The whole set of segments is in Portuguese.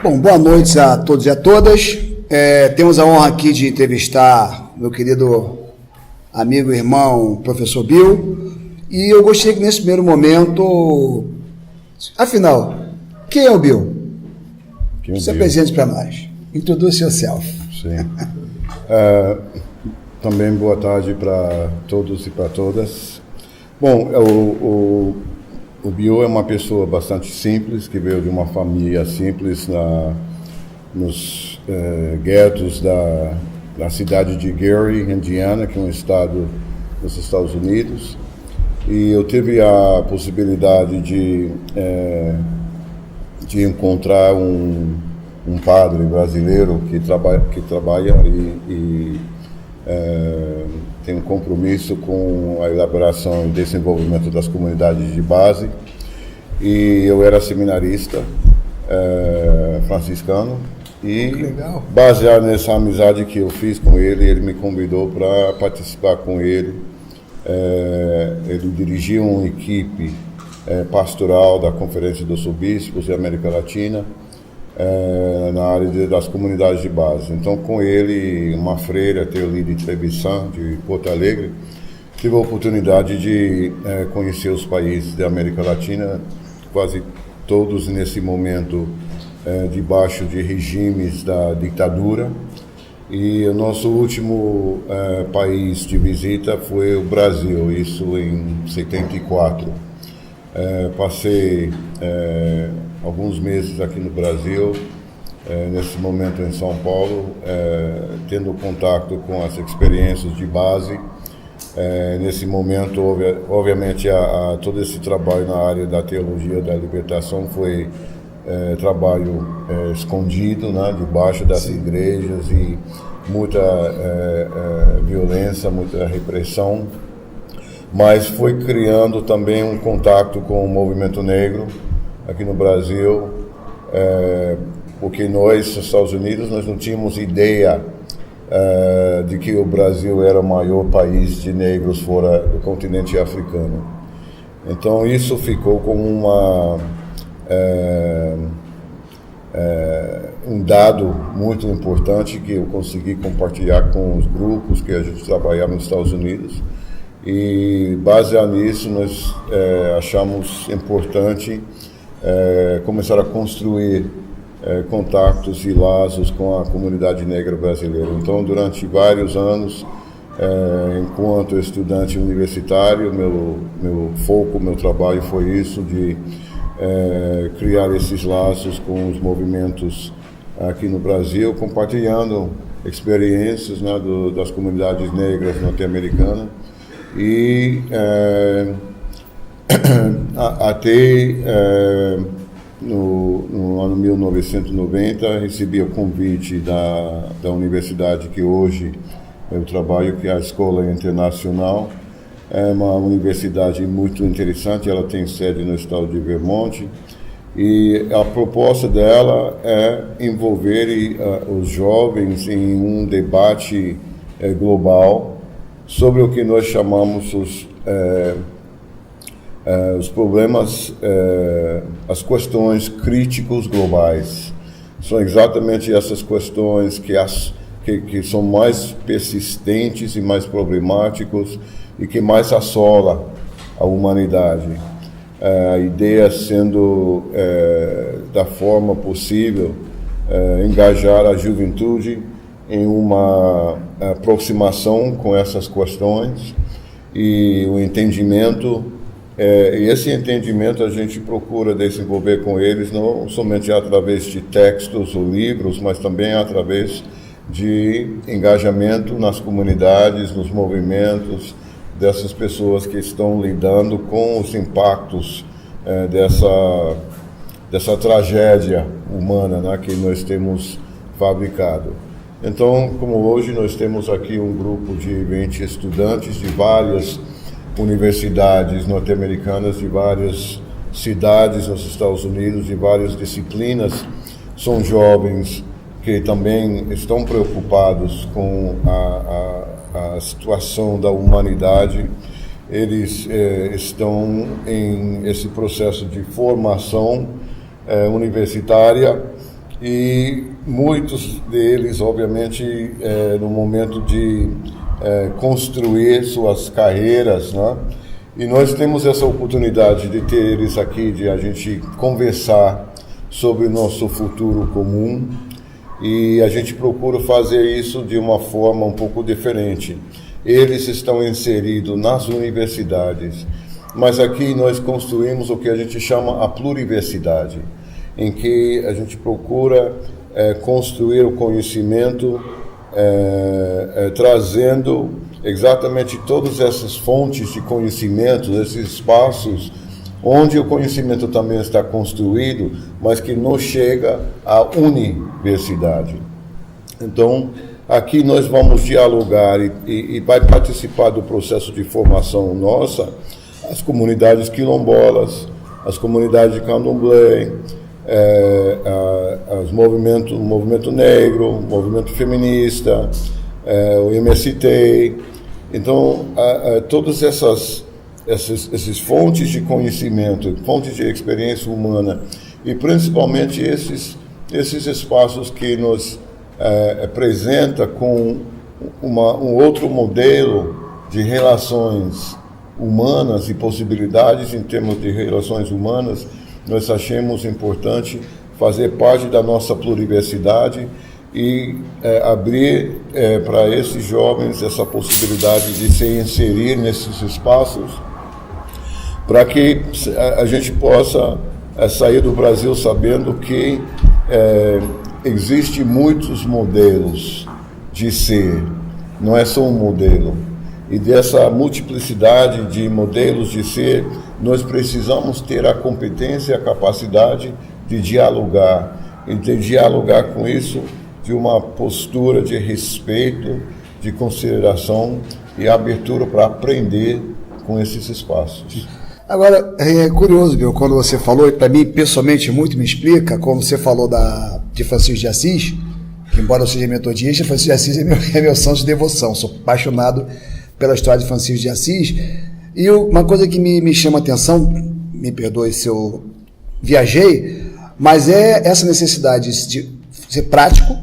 Bom, boa noite a todos e a todas. Temos a honra aqui de entrevistar meu querido amigo e irmão, professor Bill, e eu gostaria que nesse primeiro momento, afinal, quem é o Bill? Se apresente para nós. Introduce yourself. Sim. Também boa tarde para todos e para todas. Bom, o Bill é uma pessoa bastante simples, que veio de uma família simples nos guetos da cidade de Gary, Indiana, que é um estado nos Estados Unidos. E eu tive a possibilidade de encontrar um padre brasileiro que trabalha e tem um compromisso com a elaboração e desenvolvimento das comunidades de base. E eu era seminarista franciscano. E baseado nessa amizade que eu fiz com ele, ele me convidou para participar com ele. Ele dirigia uma equipe pastoral da Conferência dos Bispos da América Latina, na área das comunidades de base. Então, com ele, uma freira, Teoli de Trevisan, de Porto Alegre, tive a oportunidade de conhecer os países da América Latina, quase todos nesse momento debaixo de regimes da ditadura. E o nosso último país de visita foi o Brasil, isso em 74. Passei alguns meses aqui no Brasil, nesse momento em São Paulo, tendo contato com as experiências de base. Nesse momento, obviamente, todo esse trabalho na área da teologia da libertação foi trabalho escondido, né, debaixo das igrejas, e muita violência, muita repressão. Mas foi criando também um contato com o movimento negro aqui no Brasil, porque nós, nos Estados Unidos, nós não tínhamos ideia de que o Brasil era o maior país de negros fora do continente africano. Então isso ficou como um dado muito importante que eu consegui compartilhar com os grupos que a gente trabalhava nos Estados Unidos. E, baseado nisso, nós achamos importante começar a construir contatos e laços com a comunidade negra brasileira. Então, durante vários anos, enquanto estudante universitário, meu foco, meu trabalho foi isso, de criar esses laços com os movimentos aqui no Brasil, compartilhando experiências, né, das comunidades negras norte-americanas. E até no ano 1990 recebi o convite da universidade que hoje eu trabalho, que é a Escola Internacional. É uma universidade muito interessante, ela tem sede no estado de Vermont, e a proposta dela é envolver os jovens em um debate global sobre o que nós chamamos os problemas, as questões críticas globais. São exatamente essas questões que são mais persistentes e mais problemáticas e que mais assola a humanidade. A ideia sendo, da forma possível, engajar a juventude em uma aproximação com essas questões e o entendimento. E esse entendimento a gente procura desenvolver com eles não somente através de textos ou livros, mas também através de engajamento nas comunidades, nos movimentos dessas pessoas que estão lidando com os impactos dessa tragédia humana, né, que nós temos fabricado. Então, como hoje nós temos aqui um grupo de 20 estudantes de várias universidades norte-americanas, de várias cidades nos Estados Unidos, de várias disciplinas, são jovens que também estão preocupados com a situação da humanidade. Eles estão em esse processo de formação universitária e muitos deles, obviamente, no momento de construir suas carreiras, né? E nós temos essa oportunidade de ter eles aqui, de a gente conversar sobre o nosso futuro comum, e a gente procura fazer isso de uma forma um pouco diferente. Eles estão inseridos nas universidades, mas aqui nós construímos o que a gente chama a pluriversidade, em que a gente procura construir o conhecimento trazendo exatamente todas essas fontes de conhecimento, esses espaços onde o conhecimento também está construído, mas que não chega à universidade. Então, aqui nós vamos dialogar e vai participar do processo de formação nossa as comunidades quilombolas, as comunidades de candomblé, o movimento negro, o movimento feminista, o MST. Então, todas essas fontes de conhecimento, fontes de experiência humana, e principalmente esses espaços que nos apresenta com um outro modelo de relações humanas e possibilidades em termos de relações humanas, nós achamos importante fazer parte da nossa pluriversidade e abrir para esses jovens essa possibilidade de se inserir nesses espaços, para que a gente possa sair do Brasil sabendo que existem muitos modelos de ser, não é só um modelo. E dessa multiplicidade de modelos de ser, nós precisamos ter a competência e a capacidade de dialogar, e de dialogar com isso de uma postura de respeito, de consideração e abertura para aprender com esses espaços. Agora, é curioso, viu, quando você falou, e para mim pessoalmente muito me explica, quando você falou de Francisco de Assis, que embora eu seja metodista, Francisco de Assis é meu santo de devoção, sou apaixonado pela história de Francisco de Assis, e uma coisa que me chama a atenção, me perdoe se eu viajei, mas é essa necessidade de ser prático,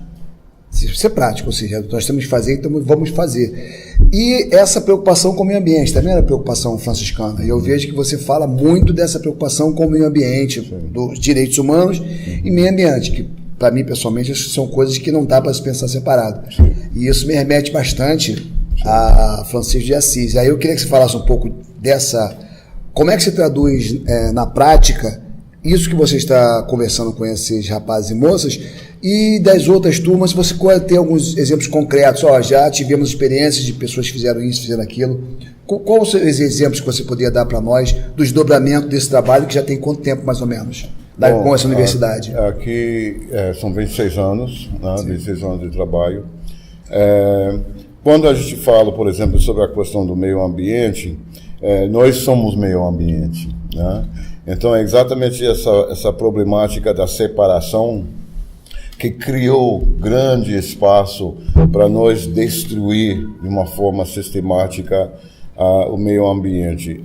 ou seja, nós temos que fazer, então vamos fazer. E essa preocupação com o meio ambiente, também era preocupação franciscana. E eu vejo que você fala muito dessa preocupação com o meio ambiente, dos direitos humanos e meio ambiente, que para mim, pessoalmente, são coisas que não dá para se pensar separado. E isso me remete bastante a Francisco de Assis. Aí eu queria que você falasse um pouco dessa... Como é que se traduz na prática isso que você está conversando com esses rapazes e moças, e das outras turmas, você pode ter alguns exemplos concretos. Já tivemos experiências de pessoas que fizeram isso, fizeram aquilo. Quais são os exemplos que você poderia dar para nós do desdobramento desse trabalho, que já tem quanto tempo, mais ou menos, com essa universidade? Aqui são 26 anos, né, 26 anos de trabalho. Quando a gente fala, por exemplo, sobre a questão do meio ambiente, nós somos meio ambiente, né? Então, é exatamente essa problemática da separação que criou grande espaço para nós destruir de uma forma sistemática o meio ambiente.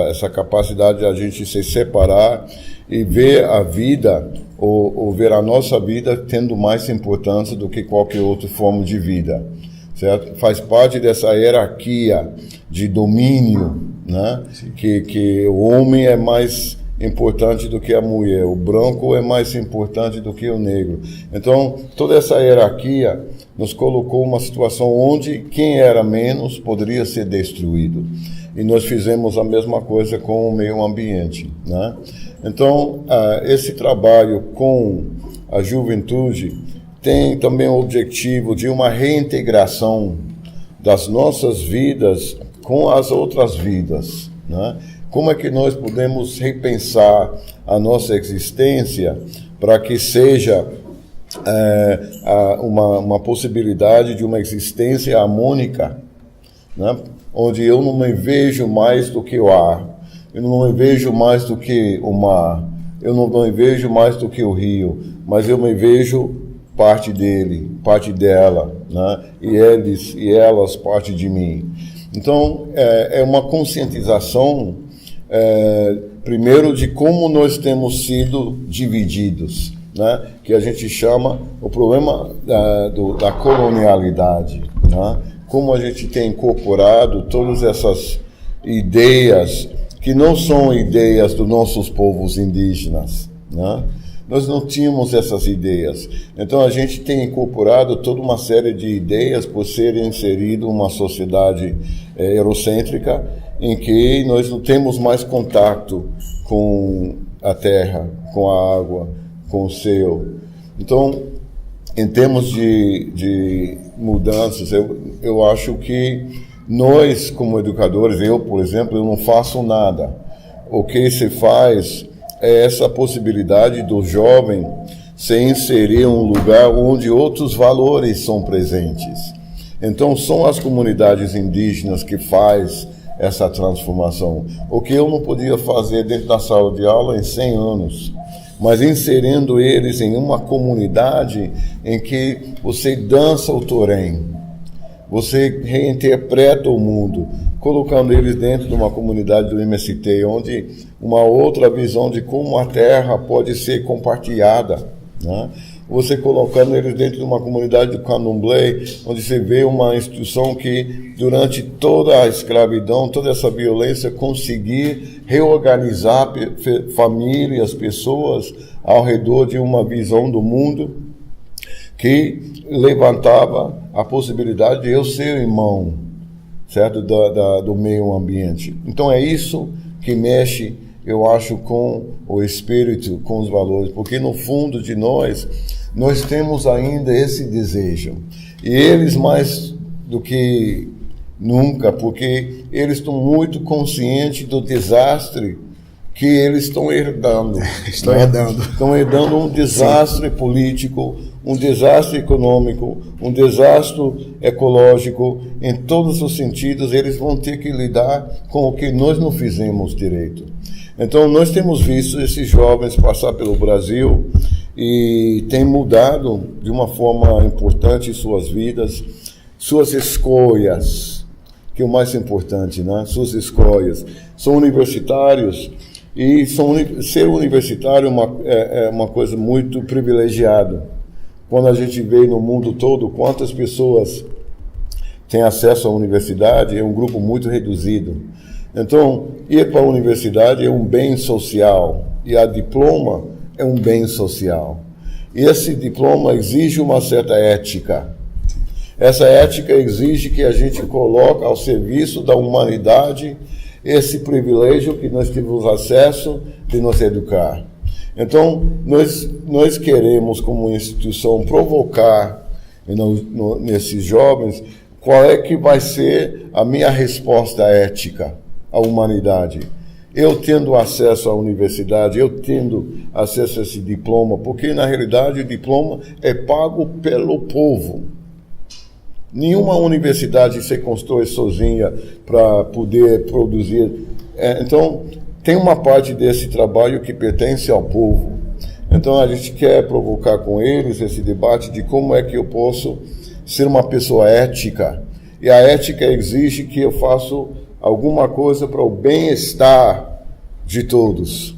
Essa capacidade de a gente se separar e ver a vida, ou ver a nossa vida tendo mais importância do que qualquer outra forma de vida. Certo? Faz parte dessa hierarquia de domínio, né? Que o homem é mais importante do que a mulher, o branco é mais importante do que o negro. Então, toda essa hierarquia nos colocou uma situação onde quem era menos poderia ser destruído. E nós fizemos a mesma coisa com o meio ambiente, né? Então, esse trabalho com a juventude tem também o objetivo de uma reintegração das nossas vidas com as outras vidas, né? Como é que nós podemos repensar a nossa existência para que seja uma possibilidade de uma existência harmônica, né? Onde eu não me vejo mais do que o ar, eu não me vejo mais do que o mar, eu não me vejo mais do que o rio, mas eu me vejo parte dele, parte dela, né? E eles e elas parte de mim. Então, é uma conscientização, primeiro, de como nós temos sido divididos, né, que a gente chama o problema da colonialidade, né? Como a gente tem incorporado todas essas ideias que não são ideias dos nossos povos indígenas, né? Nós não tínhamos essas ideias. Então a gente tem incorporado toda uma série de ideias por ser inserido uma sociedade eurocêntrica em que nós não temos mais contato com a terra, com a água, com o céu. Então, em termos de mudanças, eu acho que nós, como educadores, eu, por exemplo, eu não faço nada. O que se faz é essa possibilidade do jovem se inserir em um lugar onde outros valores são presentes. Então, são as comunidades indígenas que faz essa transformação. O que eu não podia fazer dentro da sala de aula em 100 anos, mas inserindo eles em uma comunidade em que você dança o torém, você reinterpreta o mundo, colocando eles dentro de uma comunidade do MST, onde uma outra visão de como a terra pode ser compartilhada, né? Você colocando eles dentro de uma comunidade do Candomblé, onde você vê uma instituição que, durante toda a escravidão, toda essa violência, conseguir reorganizar famílias, pessoas ao redor de uma visão do mundo que levantava a possibilidade de eu ser irmão, certo? Do meio ambiente. Então é isso que mexe, eu acho, com o espírito, com os valores, porque no fundo de nós temos ainda esse desejo. E eles mais do que nunca, porque eles estão muito conscientes do desastre que eles estão herdando. Estão herdando. Estão herdando um desastre Sim. político, um desastre econômico, um desastre ecológico. Em todos os sentidos, eles vão ter que lidar com o que nós não fizemos direito. Então, nós temos visto esses jovens passar pelo Brasil e tem mudado de uma forma importante suas vidas, suas escolhas, que é o mais importante, né? Suas escolhas. São universitários e ser universitário é uma coisa muito privilegiada. Quando a gente vê no mundo todo quantas pessoas têm acesso à universidade, é um grupo muito reduzido. Então, ir para a universidade é um bem social e a diploma é um bem social. E esse diploma exige uma certa ética. Essa ética exige que a gente coloque ao serviço da humanidade esse privilégio que nós tivemos acesso de nos educar. Então, nós queremos, como instituição, provocar nesses jovens qual é que vai ser a minha resposta ética à humanidade. Eu tendo acesso à universidade, eu tendo acesso a esse diploma, porque na realidade o diploma é pago pelo povo. Nenhuma universidade se constrói sozinha para poder produzir. Então, tem uma parte desse trabalho que pertence ao povo. Então, a gente quer provocar com eles esse debate de como é que eu posso ser uma pessoa ética. E a ética exige que eu faça alguma coisa para o bem-estar de todos.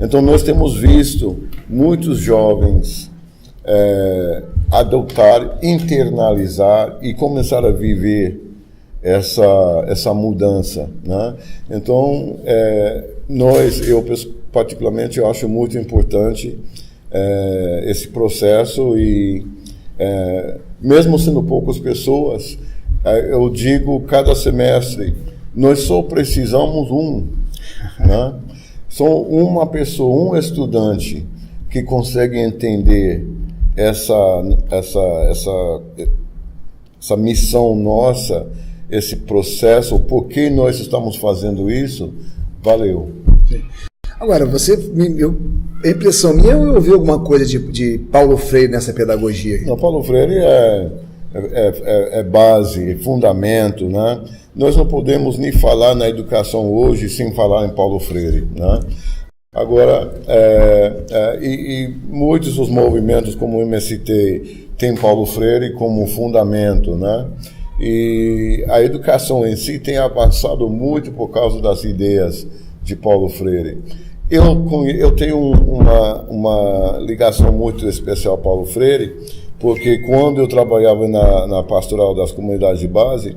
Então, nós temos visto muitos jovens adotar, internalizar e começar a viver essa mudança, né? Então, eu particularmente, eu acho muito importante esse processo e, mesmo sendo poucas pessoas, eu digo, cada semestre, nós só precisamos né? Só uma pessoa, um estudante que consegue entender essa missão nossa, esse processo, o porquê nós estamos fazendo isso, valeu. Agora, a impressão minha, eu ouvi alguma coisa de Paulo Freire nessa pedagogia? Não, Paulo Freire é base, é fundamento, né? Nós não podemos nem falar na educação hoje sem falar em Paulo Freire, né? Agora, muitos dos movimentos como o MST tem Paulo Freire como fundamento, né? E a educação em si tem avançado muito por causa das ideias de Paulo Freire. Eu tenho uma ligação muito especial ao Paulo Freire, porque quando eu trabalhava na pastoral das comunidades de base,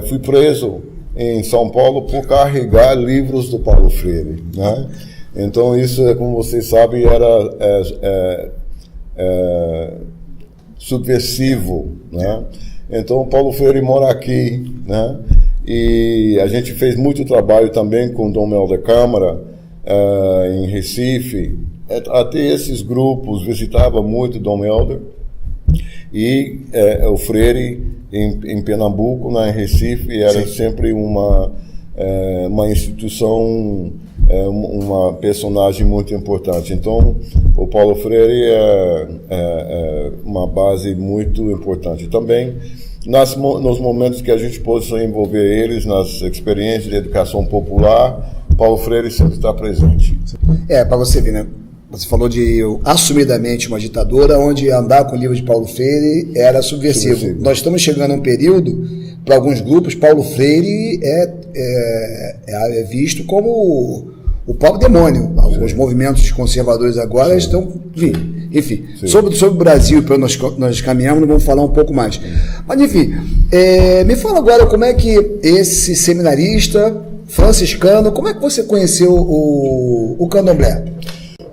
fui preso em São Paulo por carregar livros do Paulo Freire, né? Então isso, como vocês sabem, era subversivo, né? Então o Paulo Freire mora aqui, né? E a gente fez muito trabalho também com Dom Helder Câmara em Recife. Até esses grupos visitava muito Dom Helder e o Freire em Pernambuco, em Recife, era sempre uma instituição, uma personagem muito importante. Então, o Paulo Freire é uma base muito importante. Também, nos momentos que a gente possa envolver eles nas experiências de educação popular, Paulo Freire sempre está presente. Para você ver, né? Você falou de assumidamente uma ditadura onde andar com o livro de Paulo Freire era subversivo. Nós estamos chegando a um período, para alguns grupos, Paulo Freire é visto como o próprio demônio. Os movimentos conservadores agora estão... Enfim, sobre o Brasil, para nós caminhamos, nós vamos falar um pouco mais. Mas, enfim, me fala agora como é que esse seminarista franciscano, como é que você conheceu o candomblé?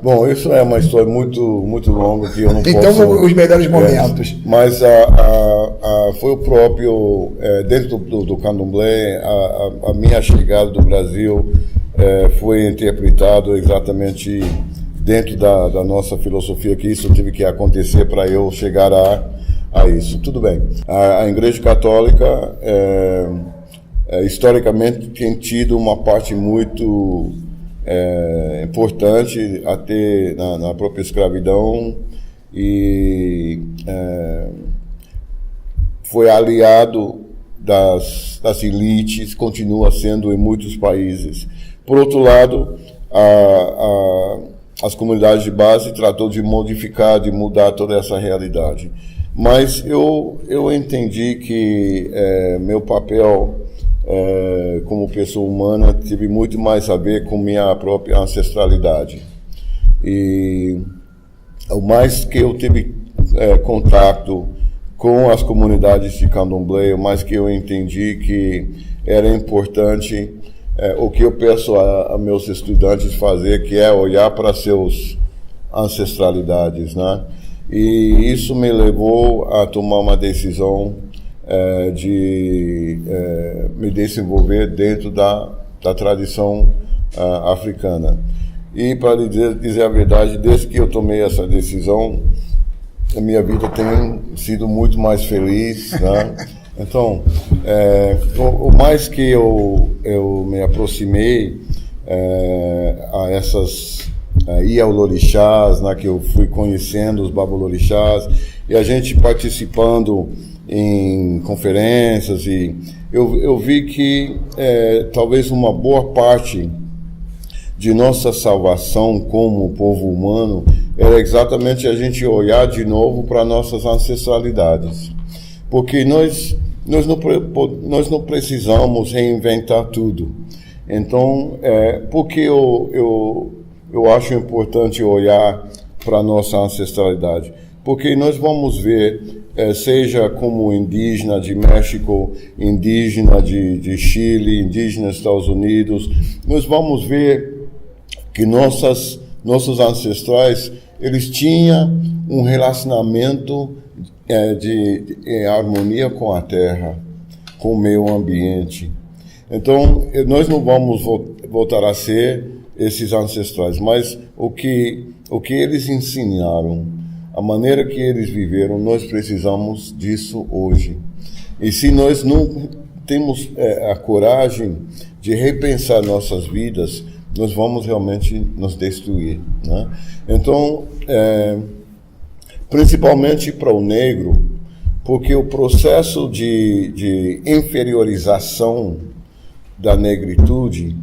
Bom, isso é uma história muito, muito longa que eu não posso... Então, os melhores momentos. Mas foi o próprio, dentro do candomblé, a minha chegada do Brasil foi interpretado exatamente dentro da nossa filosofia, que isso teve que acontecer para eu chegar a isso. Tudo bem. A Igreja Católica, historicamente, tem tido uma parte muito importante até na própria escravidão e foi aliado das elites, continua sendo em muitos países. Por outro lado, as comunidades de base tratou de modificar, de mudar toda essa realidade. Mas eu entendi que meu papel como pessoa humana teve muito mais a ver com minha própria ancestralidade. E o mais que eu tive contato com as comunidades de candomblé, o mais que eu entendi que era importante o que eu peço a meus estudantes fazer, que é olhar para seus ancestralidades, né? E isso me levou a tomar uma decisão de me desenvolver dentro da tradição africana. E, para dizer a verdade, desde que eu tomei essa decisão, a minha vida tem sido muito mais feliz, né? Então, o mais que eu me aproximei a essas Iauorixás, né, que eu fui conhecendo os Babalorixás, e a gente participando em conferências, e eu vi que talvez uma boa parte de nossa salvação como povo humano era exatamente a gente olhar de novo para nossas ancestralidades, porque nós não precisamos reinventar tudo. Então, por que eu acho importante olhar para a nossa ancestralidade? Porque nós vamos ver, seja como indígena de México, indígena de Chile, indígena dos Estados Unidos, nós vamos ver que nossos ancestrais, eles tinham um relacionamento em harmonia com a terra, com o meio ambiente. Então, nós não vamos voltar a ser esses ancestrais, mas o que eles ensinaram, a maneira que eles viveram, nós precisamos disso hoje. E se nós não temos a coragem de repensar nossas vidas, nós vamos realmente nos destruir, né? Então, principalmente para o negro, porque o processo de inferiorização da negritude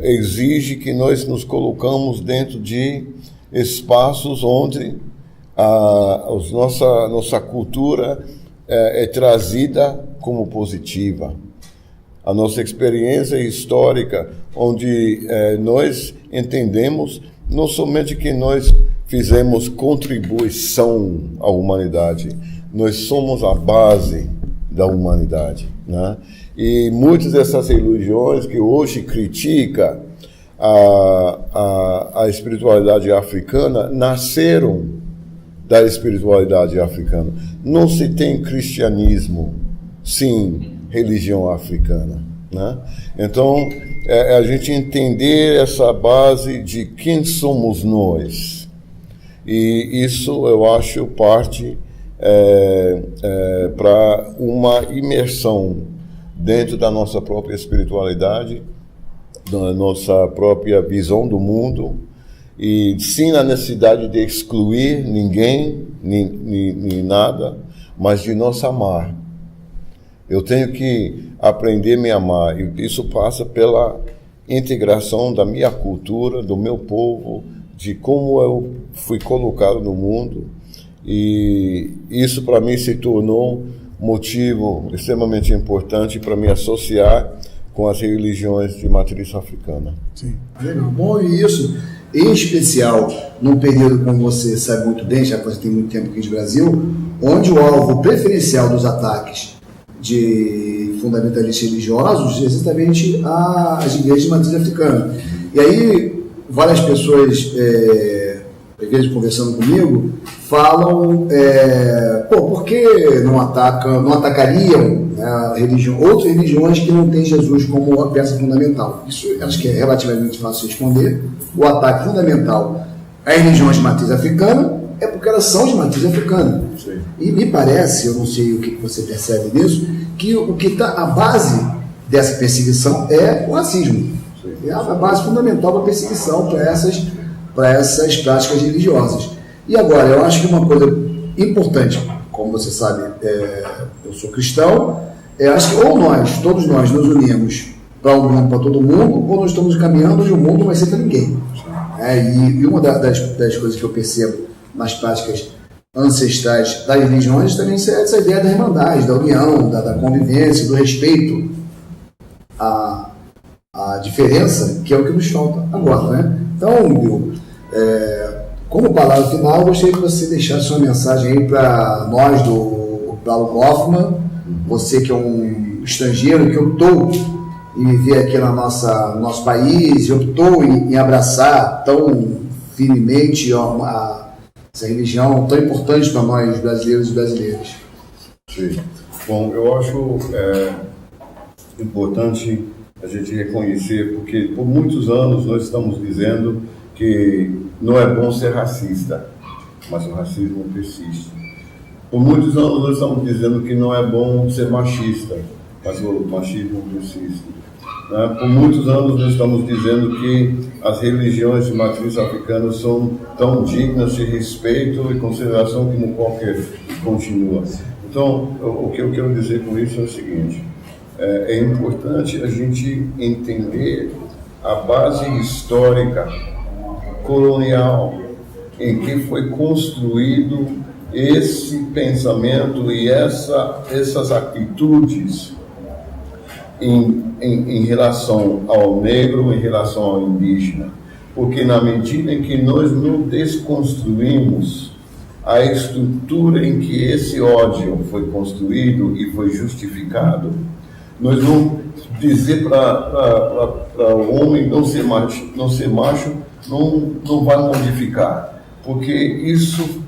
exige que nós nos colocamos dentro de espaços onde nossa cultura é trazida como positiva. A nossa experiência histórica, onde nós entendemos não somente que nós fizemos contribuição à humanidade, nós somos a base da humanidade, né? E muitas dessas religiões que hoje criticam a espiritualidade africana nasceram da espiritualidade africana. Não se tem cristianismo sem religião africana, né? Então, a gente entender essa base de quem somos nós. E isso, eu acho, parte para uma imersão dentro da nossa própria espiritualidade, da nossa própria visão do mundo, e sem a necessidade de excluir ninguém, nem nada, mas de nos amar. Eu tenho que aprender a me amar, e isso passa pela integração da minha cultura, do meu povo, de como eu fui colocado no mundo, e isso para mim se tornou motivo extremamente importante para me associar com as religiões de matriz africana. Sim, legal. Bom, e isso, em especial, num período, como você sabe muito bem, já que você tem muito tempo aqui de Brasil, onde o alvo preferencial dos ataques de fundamentalistas religiosos é exatamente as igrejas de matriz africana. E aí, várias pessoas, às vezes conversando comigo, falam, por que não atacariam outras religiões que não têm Jesus como a peça fundamental? Isso acho que é relativamente fácil de responder. O ataque fundamental às religiões de matriz africana é porque elas são de matriz africana. Sim. E me parece, eu não sei o que você percebe nisso, que o que está à base dessa perseguição é o racismo. Sim. É a base fundamental da perseguição para essas práticas religiosas. E agora, eu acho que uma coisa importante, como você sabe, eu sou cristão, acho que ou todos nós nos unimos para o mundo, para todo mundo, ou nós estamos caminhando e o mundo vai ser para ninguém. E uma das coisas que eu percebo nas práticas ancestrais das religiões também é essa ideia da irmandade, da união, da convivência, do respeito à diferença, que é o que nos falta agora, né? Então, Bill, como palavra final, eu gostaria que você deixasse uma mensagem aí para nós do Paulo Hoffman, você que é um estrangeiro que optou em viver aqui no nosso país e optou em abraçar tão firmemente essa religião tão importante para nós brasileiros e brasileiras. Sim. Bom, eu acho importante a gente reconhecer, porque por muitos anos nós estamos dizendo que não é bom ser racista, mas o racismo persiste. Por muitos anos nós estamos dizendo que não é bom ser machista, mas o machismo persiste. Por muitos anos nós estamos dizendo que as religiões de matriz africana são tão dignas de respeito e consideração como qualquer continua. Então, o que eu quero dizer com isso é o seguinte: é importante a gente entender a base histórica colonial em que foi construído esse pensamento e essas atitudes em relação ao negro, em relação ao indígena. Porque na medida em que nós não desconstruímos a estrutura em que esse ódio foi construído e foi justificado, nós vamos dizer para o homem não ser macho, não vai modificar, porque isso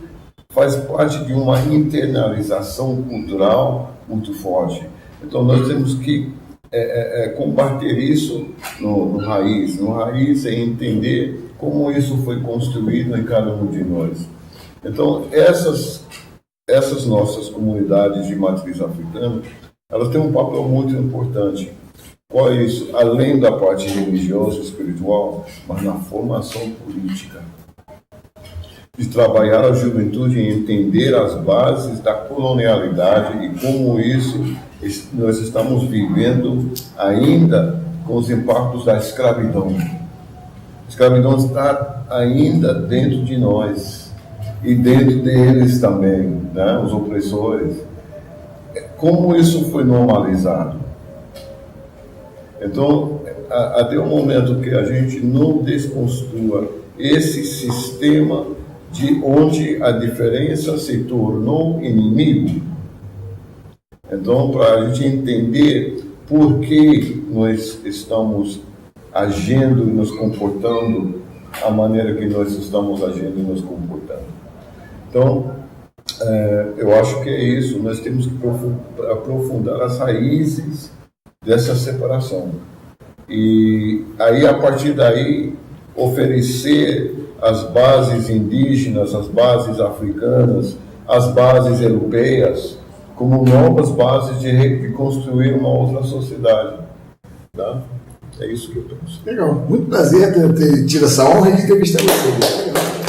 faz parte de uma internalização cultural muito forte. Então nós temos que combater isso no raiz. No raiz é entender como isso foi construído em cada um de nós. Então essas nossas comunidades de matriz africana, elas têm um papel muito importante. Qual é isso? Além da parte religiosa e espiritual, mas na formação política. De trabalhar a juventude em entender as bases da colonialidade e como isso nós estamos vivendo ainda com os impactos da escravidão. A escravidão está ainda dentro de nós e dentro deles também, né? Os opressores. Como isso foi normalizado? Então, até o momento que a gente não desconstrua esse sistema de onde a diferença se tornou inimigo, então, para a gente entender por que nós estamos agindo e nos comportando a maneira que nós estamos agindo e nos comportando. Então, eu acho que é isso. Nós temos que aprofundar as raízes dessa separação. E aí, a partir daí, oferecer as bases indígenas, as bases africanas, as bases europeias, como novas bases de construir uma outra sociedade. Tá? É isso que eu penso. Legal. Muito prazer ter tido essa honra de entrevistar você. Legal.